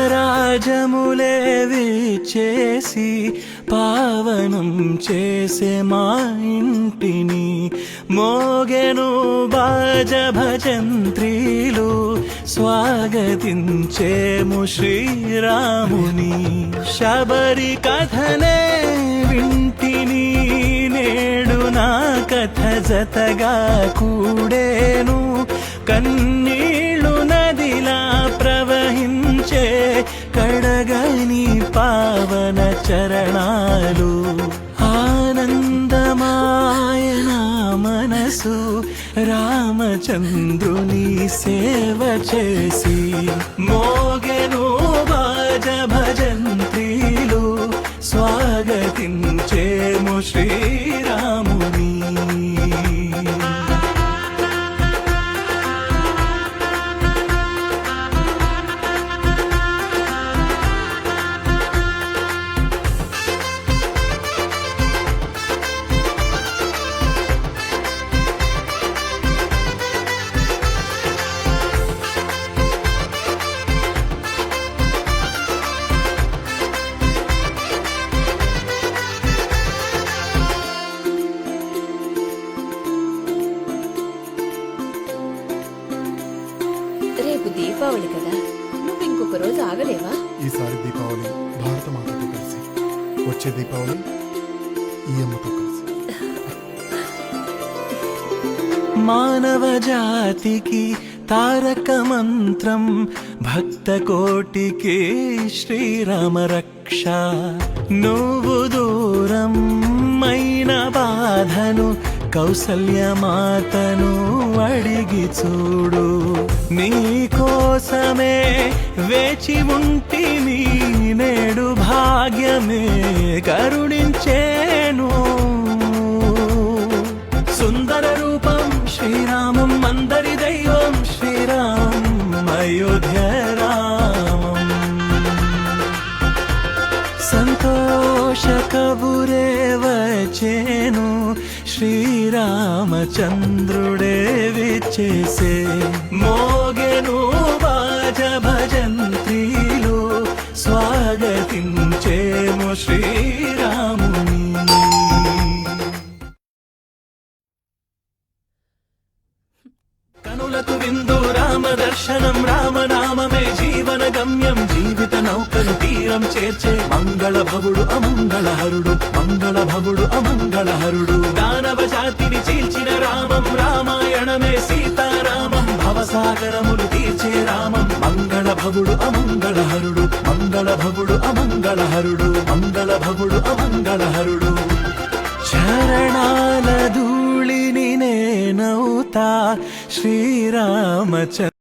తీర్థరాజములే విచ్చేసి పావనం చేసే మా ఇంటిని మోగెను బాజ భజంత్రీలు స్వాగతించేము శ్రీరాముని శబరి కథనే వింటిని నేడు నా కథ జతగా కూడేను కన్నీళ్ళు నదిలా ప్రవహించే కడగని పావన చరణాలు ఆనందమాయన మనసు రామచంద్రుని సేవ చేసి మోగెను బాజ భజంత్రీలు స్వాగతించేము శ్రీరాముని రేపు దీపావళి కదా, నువ్వు ఇంకొక రోజు ఆగలేవా? ఈసారి దీపావళి భారత మాతతో కలిసి, వచ్చే దీపావళి ఈ అమ్మతో కలిసి. మానవ జాతికి తారక మంత్రం భక్త కోటికి శ్రీరామ రక్ష నువ్వు దూరం మైన బాధను కౌసల్యమాతను అడిగి చూడు నీ కోసమే వేచి ఉంటిని నేడు భాగ్యమే కరుణించేను సుందర రూపం శ్రీరామం అందరి దైవం శ్రీరామం అయోధ్య రామం సంతోష కబురే వచ్చేను శ్రీరామచంద్రుడే విచ్చేసే మోగెను బాజ భజంత్రీలు స్వాగతించేము శ్రీరాముని కనులకు విందు రామ దర్శనం రామనామమే జీవన గమ్యం జీవిత నౌకను తీరం చేర్చే మంగళ భవుడు అమంగళహరుడు మంగళ భవుడు అమంగళహరుడు దానవ జాతిని చీల్చిన రామం రామాయణమే సీతారామం భవసాగరములు తీర్చే రామం మంగళ భవుడు అమంగళహరుడు మంగళ భవుడు అమంగళహరుడు మంగళ భవుడు అమంగళహరుడు చరణాల ధూళిని నేనౌతా శ్రీరామచంద్ర